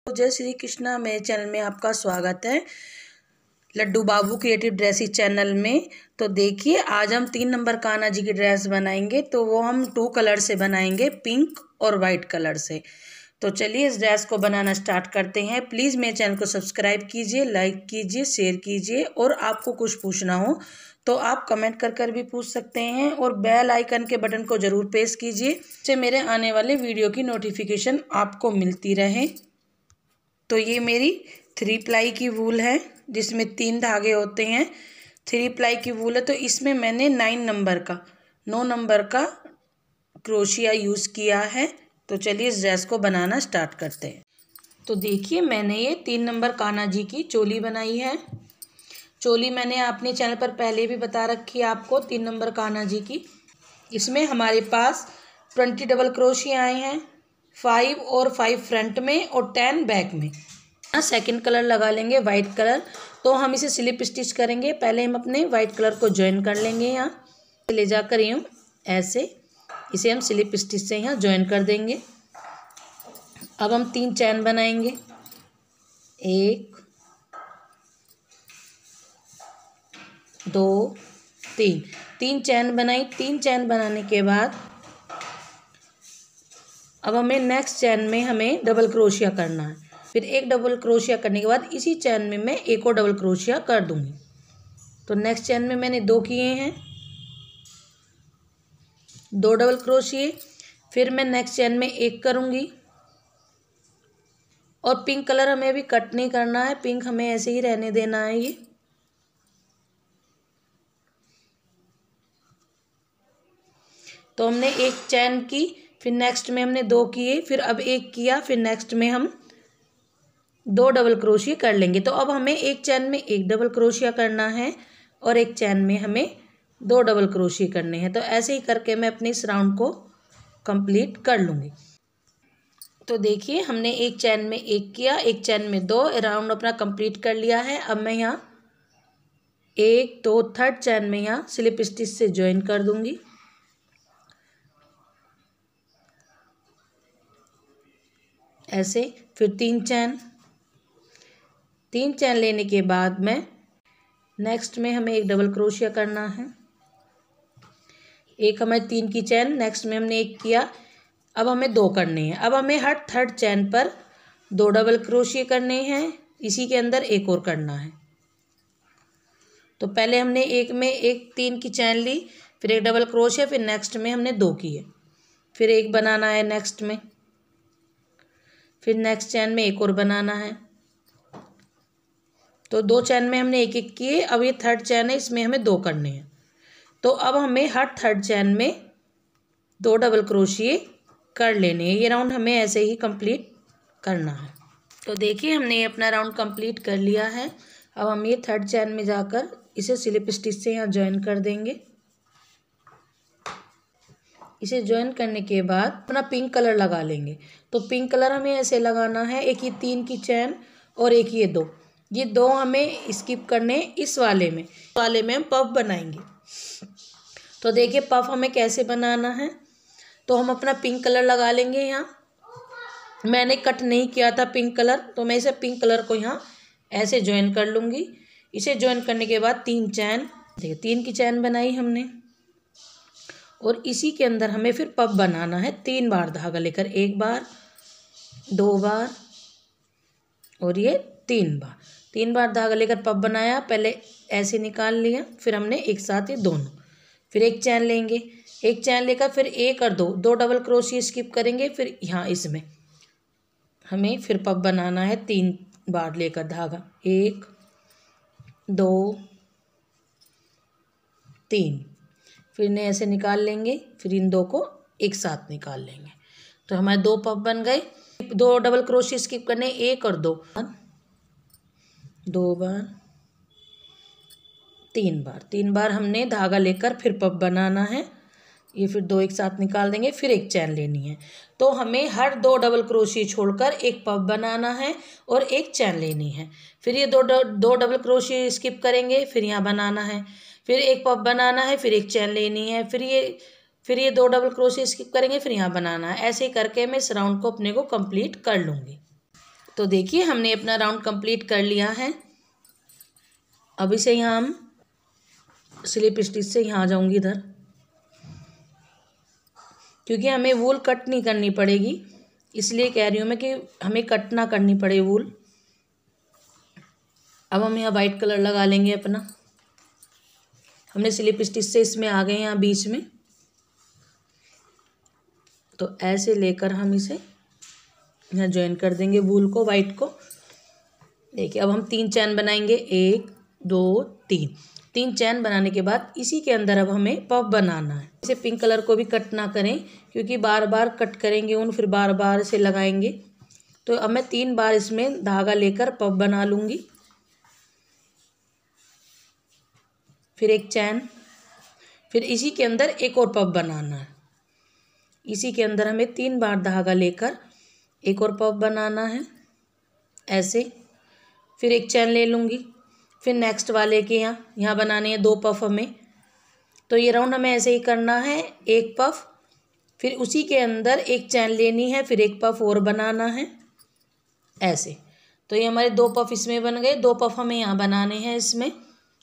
जय श्री कृष्णा। मेरे चैनल में आपका स्वागत है, लड्डू बाबू क्रिएटिव ड्रेसेस चैनल में। तो देखिए, आज हम 3 नंबर कान्हा जी की ड्रेस बनाएंगे। तो वो हम 2 कलर से बनाएंगे, पिंक और वाइट कलर से। तो चलिए इस ड्रेस को बनाना स्टार्ट करते हैं। प्लीज़ मेरे चैनल को सब्सक्राइब कीजिए, लाइक कीजिए, शेयर कीजिए। और आपको कुछ पूछना हो तो आप कमेंट कर भी पूछ सकते हैं। और बेल आइकन के बटन को ज़रूर प्रेस कीजिए, जिससे मेरे आने वाले वीडियो की नोटिफिकेशन आपको मिलती रहे। तो ये मेरी 3 प्लाई की वूल है, जिसमें 3 धागे होते हैं। 3 प्लाई की वूल है, तो इसमें मैंने 9 नंबर का क्रोशिया यूज़ किया है। तो चलिए इस ड्रेस को बनाना स्टार्ट करते हैं। तो देखिए, मैंने ये 3 नंबर कान्हा जी की चोली बनाई है। चोली मैंने अपने चैनल पर पहले भी बता रखी है आपको, 3 नंबर कान्हा जी की। इसमें हमारे पास 20 डबल क्रोशिया आए हैं, 5 और 5 फ्रंट में और 10 बैक में। सेकंड कलर लगा लेंगे वाइट कलर। तो हम इसे स्लिप स्टिच करेंगे। पहले हम अपने वाइट कलर को ज्वाइन कर लेंगे, यहाँ ले जाकर यूँ ऐसे इसे हम स्लिप स्टिच से यहाँ ज्वाइन कर देंगे। अब हम 3 चैन बनाएंगे, 1 2 3 चैन बनाई। 3 चैन बनाने के बाद अब हमें नेक्स्ट चैन में हमें डबल क्रोशिया करना है। फिर एक डबल क्रोशिया करने के बाद इसी चैन में मैं एक और डबल क्रोशिया कर दूंगी। तो नेक्स्ट चैन में मैंने 2 किए हैं, 2 डबल क्रोशिए। फिर मैं नेक्स्ट चैन में 1 करूंगी। और पिंक कलर हमें अभी कट नहीं करना है, पिंक हमें ऐसे ही रहने देना है। ये तो हमने 1 चैन की, फिर नेक्स्ट में हमने 2 किए, फिर अब 1 किया, फिर नेक्स्ट में हम 2 डबल क्रोशिया कर लेंगे। तो अब हमें 1 चैन में 1 डबल क्रोशिया करना है और 1 चैन में हमें 2 डबल क्रोशिया करने हैं। तो ऐसे ही करके मैं अपने इस राउंड को कंप्लीट कर लूँगी। तो देखिए, हमने 1 चैन में 1 किया, 1 चैन में 2, राउंड अपना कंप्लीट कर लिया है। अब मैं यहाँ 1 2 थर्ड चैन में यहाँ स्लिप स्टिच से ज्वाइन कर दूँगी, ऐसे। फिर 3 चैन लेने के बाद में नेक्स्ट में हमें 1 डबल क्रोशिया करना है। एक हमें 3 की चैन, नेक्स्ट में हमने 1 किया, अब हमें 2 करने हैं। अब हमें हर थर्ड चैन पर 2 डबल क्रोशिया करने हैं, इसी के अंदर एक और करना है। तो पहले हमने एक में 3 की चैन ली, फिर 1 डबल क्रोशिया, फिर नेक्स्ट में हमने 2 किए, फिर 1 बनाना है नेक्स्ट में, फिर नेक्स्ट चैन में 1 और बनाना है। तो 2 चैन में हमने 1 किए। अब ये थर्ड चैन है, इसमें हमें 2 करने हैं। तो अब हमें हर थर्ड चैन में 2 डबल क्रोशिए कर लेने हैं। ये राउंड हमें ऐसे ही कंप्लीट करना है। तो देखिए, हमने अपना राउंड कंप्लीट कर लिया है। अब हम ये थर्ड चैन में जाकर इसे स्लिप स्टिच से यहाँ ज्वाइन कर देंगे। इसे ज्वाइन करने के बाद अपना पिंक कलर लगा लेंगे। तो पिंक कलर हमें ऐसे लगाना है, एक ये 3 की चैन और एक ये 2, ये 2 हमें स्किप करने। इस वाले में हम पफ बनाएंगे। तो देखिए, पफ हमें कैसे बनाना है। तो हम अपना पिंक कलर लगा लेंगे। यहाँ मैंने कट नहीं किया था पिंक कलर, तो मैं इसे पिंक कलर को यहाँ ऐसे ज्वाइन कर लूँगी। इसे ज्वाइन करने के बाद 3 चैन, देखिए 3 की चैन बनाई हमने। और इसी के अंदर हमें फिर पफ बनाना है। 3 बार धागा लेकर, 1 बार, 2 बार और ये 3 बार धागा लेकर पफ बनाया। पहले ऐसे निकाल लिया, फिर हमने एक साथ ये दोनों, फिर 1 चैन लेंगे, 1 चैन लेकर फिर 1 और 2 डबल क्रोशिया स्किप करेंगे। फिर यहाँ इसमें हमें फिर पफ बनाना है। 3 बार लेकर धागा, 1 2 3, फिर इन्हें ऐसे निकाल लेंगे, फिर इन 2 को एक साथ निकाल लेंगे। तो हमारे 2 पफ बन गए। 2 डबल क्रोशिया स्किप करने, 1 और 2 बार 3 बार हमने धागा लेकर फिर पफ बनाना है। ये फिर 2 एक साथ निकाल देंगे, फिर 1 चैन लेनी है। तो हमें हर 2 डबल क्रोशिया छोड़कर 1 पफ बनाना है और 1 चैन लेनी है। फिर ये 2 डबल क्रोशिया स्किप करेंगे, फिर यहाँ बनाना है, फिर 1 पफ बनाना है, फिर 1 चैन लेनी है, फिर ये 2 डबल क्रोशिया स्किप करेंगे, फिर यहाँ बनाना है। ऐसे ही करके मैं इस राउंड को अपने को कंप्लीट कर लूँगी। तो देखिए हमने अपना राउंड कंप्लीट कर लिया है। अब इसे यहाँ हम स्लिप स्टिच से यहाँ आ जाऊँगी इधर, क्योंकि हमें वूल कट नहीं करनी पड़ेगी, इसलिए कह रही हूँ मैं कि हमें कट ना करनी पड़े वूल। अब हम यहाँ वाइट कलर लगा लेंगे अपना। हमने स्लिप स्टिच से इसमें आ गए यहाँ बीच में, तो ऐसे लेकर हम इसे यहाँ ज्वाइन कर देंगे वूल को, वाइट को। देखिए अब हम 3 चैन बनाएंगे, 1 2 3। 3 चैन बनाने के बाद इसी के अंदर अब हमें पफ बनाना है। इसे पिंक कलर को भी कट ना करें, क्योंकि बार बार कट करेंगे ऊन, फिर बार बार इसे लगाएंगे। तो अब मैं 3 बार इसमें धागा लेकर पफ बना लूँगी। फिर एक चैन, फिर इसी के अंदर एक और पफ बनाना है। इसी के अंदर हमें 3 बार धागा लेकर एक और पफ बनाना है ऐसे। फिर एक चैन ले लूँगी, फिर नेक्स्ट वाले के यहाँ बनाने हैं 2 पफ हमें। तो ये राउंड हमें ऐसे ही करना है, एक पफ, फिर उसी के अंदर एक चैन लेनी है, फिर एक पफ और बनाना है ऐसे। तो ये हमारे 2 पफ इसमें बन गए। 2 पफ हमें यहाँ बनाने हैं, इसमें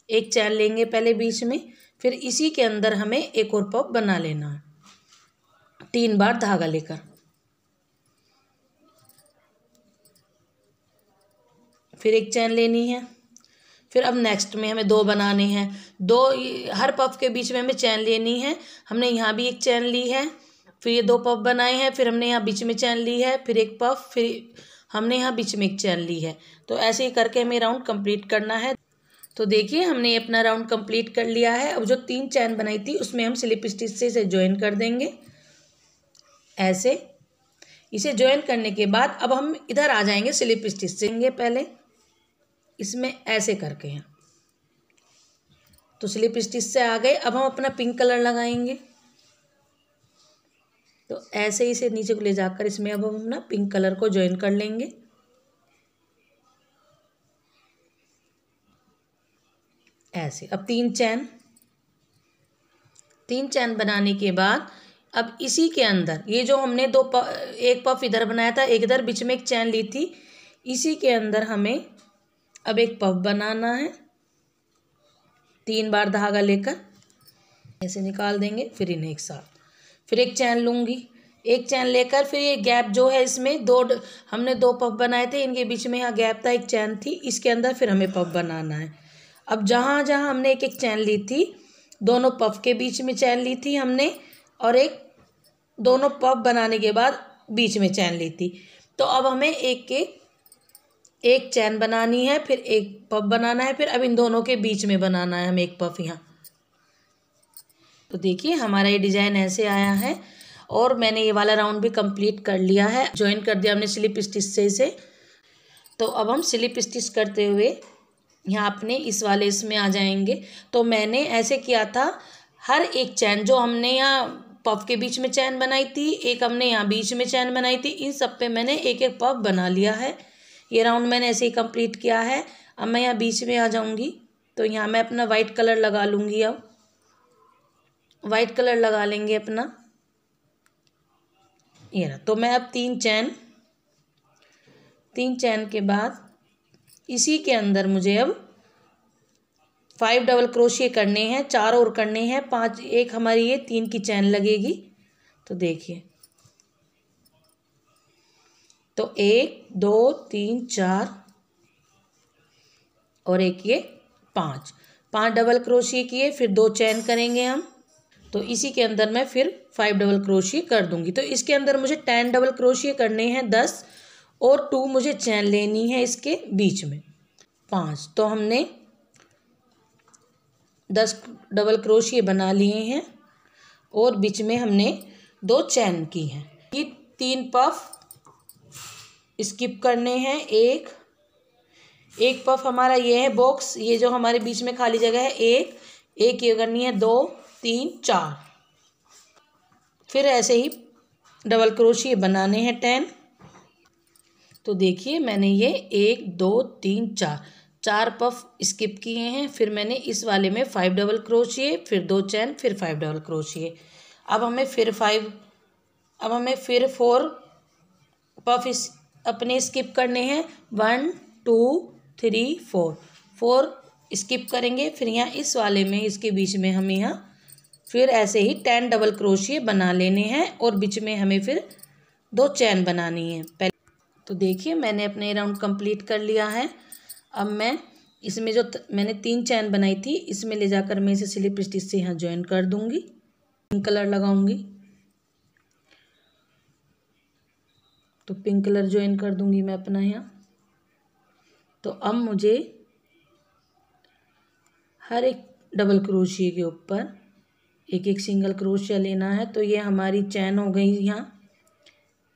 एक चैन लेंगे पहले बीच में, फिर इसी के अंदर हमें एक और पफ बना लेना है 3 बार धागा लेकर। फिर एक चैन लेनी है, फिर अब नेक्स्ट में हमें 2 बनाने हैं। 2 हर पफ के बीच में हमें चैन लेनी है। हमने यहाँ भी एक चैन ली है, फिर ये 2 पफ बनाए हैं, फिर हमने यहाँ बीच में चैन ली है, फिर एक पफ, फिर हमने यहाँ बीच में एक चैन ली है। तो ऐसे ही करके हमें राउंड कंप्लीट करना है। तो देखिए हमने अपना राउंड कंप्लीट कर लिया है। अब जो 3 चैन बनाई थी उसमें हम स्लिप स्टिच से इसे ज्वाइन कर देंगे ऐसे। इसे ज्वाइन करने के बाद अब हम इधर आ जाएंगे, स्लिप स्टिच से पहले इसमें ऐसे करके हैं। तो स्लिप स्टिच से आ गए। अब हम अपना पिंक कलर लगाएंगे। तो ऐसे ही इसे नीचे को ले जाकर इसमें अब हम अपना पिंक कलर को ज्वाइन कर लेंगे ऐसे। अब 3 चैन बनाने के बाद अब इसी के अंदर ये जो हमने एक पफ इधर बनाया था, एक इधर बीच में एक चैन ली थी, इसी के अंदर हमें अब एक पफ बनाना है। 3 बार धागा लेकर ऐसे निकाल देंगे, फिर इन्हें एक साथ, फिर एक चैन लूँगी। एक चैन लेकर फिर ये गैप जो है इसमें हमने 2 पफ बनाए थे, इनके बीच में यहाँ गैप था, एक चैन थी, इसके अंदर फिर हमें पफ बनाना है। अब जहाँ जहाँ हमने एक एक चैन ली थी, दोनों पफ के बीच में चैन ली थी हमने, और दोनों पफ बनाने के बाद बीच में चैन ली थी। तो अब हमें एक चैन बनानी है, फिर एक पफ बनाना है, फिर अब इन दोनों के बीच में बनाना है हमें एक पफ यहाँ। तो देखिए हमारा ये डिज़ाइन ऐसे आया है, और मैंने ये वाला राउंड भी कंप्लीट कर लिया है, ज्वाइन कर दिया हमने स्लिप स्टिच से इसे। तो अब हम स्लिप स्टिच करते हुए यहाँ अपने इस वाले इसमें आ जाएंगे। तो मैंने ऐसे किया था, हर एक चैन जो हमने यहाँ पफ के बीच में चैन बनाई थी, एक हमने यहाँ बीच में चैन बनाई थी, इन सब पे मैंने एक एक पफ बना लिया है। ये राउंड मैंने ऐसे ही कंप्लीट किया है। अब मैं यहाँ बीच में आ जाऊँगी, तो यहाँ मैं अपना वाइट कलर लगा लूँगी। अब वाइट कलर लगा लेंगे अपना, ये रहा। तो मैं अब 3 चैन के बाद इसी के अंदर मुझे अब 5 डबल क्रोशिए करने हैं, 4 और करने हैं, 5 एक हमारी ये 3 की चैन लगेगी। तो देखिए, तो 1 2 3 4 और एक ये 5 डबल क्रोशिए किए, फिर 2 चैन करेंगे हम। तो इसी के अंदर मैं फिर 5 डबल क्रोशिए कर दूंगी। तो इसके अंदर मुझे 10 डबल क्रोशिए करने हैं, 10 और 2 मुझे चैन लेनी है इसके बीच में 5। तो हमने 10 डबल क्रोशिए बना लिए हैं, और बीच में हमने 2 चैन की हैं। ये 3 पफ स्किप करने हैं। एक पफ हमारा ये है बॉक्स, ये जो हमारे बीच में खाली जगह है, एक ये करनी है, 2 3 4। फिर ऐसे ही डबल क्रोशिए बनाने हैं 10। तो देखिए मैंने ये 1 2 3 4 पफ स्किप किए हैं। फिर मैंने इस वाले में 5 डबल क्रोशिए, फिर 2 चैन, फिर 5 डबल क्रोशिए। अब हमें फिर 4 पफ अपने स्किप करने हैं 1 2 3 4 4 स्किप करेंगे। फिर यहाँ इस वाले में इसके बीच में हमें यहाँ फिर ऐसे ही 10 डबल क्रोशिया बना लेने हैं और बीच में हमें फिर 2 चैन बनानी है। पहले तो देखिए मैंने अपने राउंड कंप्लीट कर लिया है। अब मैं इसमें जो मैंने 3 चैन बनाई थी इसमें ले जाकर मैं इसे स्लिप स्टिच से यहाँ ज्वाइन कर दूंगी। पिंक कलर लगाऊंगी तो पिंक कलर ज्वाइन कर दूंगी मैं अपना यहाँ। तो अब मुझे हर एक डबल क्रोशिया के ऊपर एक एक सिंगल क्रोशिया लेना है। तो ये हमारी चैन हो गई। यहाँ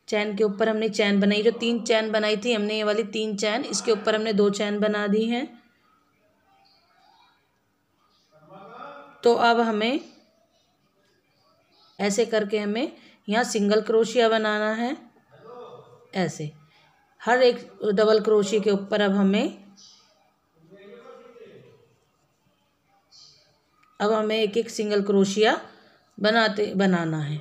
चैन के ऊपर हमने चैन बनाई, जो 3 चैन बनाई थी हमने, ये वाली 3 चैन, इसके ऊपर हमने 2 चैन बना दी हैं। तो अब हमें ऐसे करके हमें यहाँ सिंगल क्रोशिया बनाना है। ऐसे हर एक डबल क्रोशिया के ऊपर अब हमें एक एक सिंगल क्रोशिया बनाना है।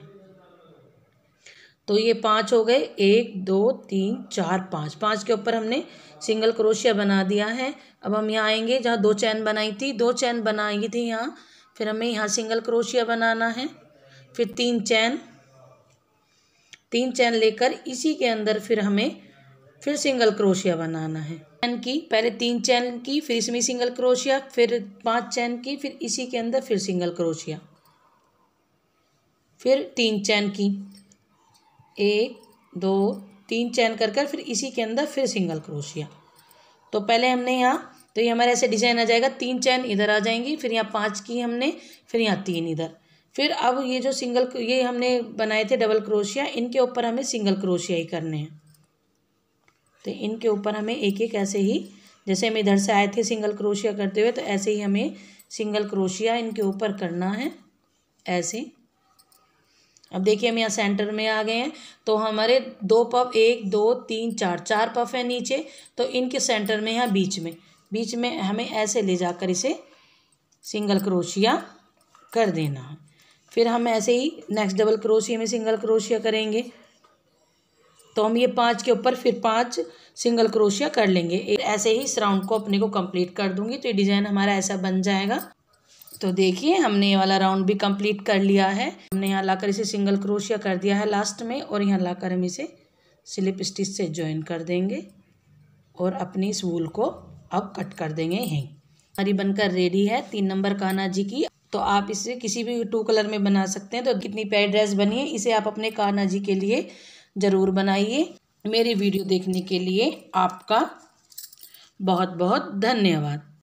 तो ये 5 हो गए, 1 2 3 4 5, 5 के ऊपर हमने सिंगल क्रोशिया बना दिया है। अब हम यहाँ आएंगे जहाँ 2 चैन बनाई थी, 2 चैन बनाई थी यहाँ, फिर हमें यहाँ सिंगल क्रोशिया बनाना है। फिर 3 चैन लेकर इसी के अंदर फिर हमें फिर सिंगल क्रोशिया बनाना है। चैन की पहले 3 चैन की, फिर इसमें सिंगल क्रोशिया, फिर 5 चैन की, फिर इसी के अंदर फिर सिंगल क्रोशिया, फिर 3 चैन की, 1 2 3 चैन कर कर फिर इसी के अंदर फिर सिंगल क्रोशिया। तो पहले हमने यहाँ, तो ये हमारे ऐसे डिजाइन आ जाएगा, 3 चैन इधर आ जाएंगी, फिर यहाँ 5 की हमने, फिर यहाँ 3 इधर। फिर अब ये जो ये हमने बनाए थे डबल क्रोशिया, इनके ऊपर हमें सिंगल क्रोशिया ही करने हैं। तो इनके ऊपर हमें एक एक ऐसे ही, जैसे हम इधर से आए थे सिंगल क्रोशिया करते हुए, तो ऐसे ही हमें सिंगल क्रोशिया इनके ऊपर करना है ऐसे। अब देखिए हम यहाँ सेंटर में आ गए हैं। तो हमारे 2 पफ, 1 2 3 4 पफ है नीचे, तो इनके सेंटर में यहाँ बीच में हमें ऐसे ले जाकर इसे सिंगल क्रोशिया कर देना है। फिर हम ऐसे ही नेक्स्ट डबल क्रोशिया में सिंगल क्रोशिया करेंगे। तो हम ये 5 के ऊपर फिर 5 सिंगल क्रोशिया कर लेंगे। ऐसे ही इस राउंड को अपने को कंप्लीट कर दूंगी। तो ये डिज़ाइन हमारा ऐसा बन जाएगा। तो देखिए हमने ये वाला राउंड भी कंप्लीट कर लिया है। हमने यहाँ लाकर इसे सिंगल क्रोशिया कर दिया है लास्ट में, और यहाँ लाकर हम इसे स्लिप स्टिच से ज्वाइन कर देंगे और अपनी इस वूल को अब कट कर देंगे यहीं। हमारी बनकर रेडी है 3 नंबर कान्हा जी की। तो आप इसे किसी भी 2 कलर में बना सकते हैं। तो कितनी प्यारी ड्रेस बनी है, इसे आप अपने कान्हा जी के लिए ज़रूर बनाइए। मेरी वीडियो देखने के लिए आपका बहुत बहुत धन्यवाद।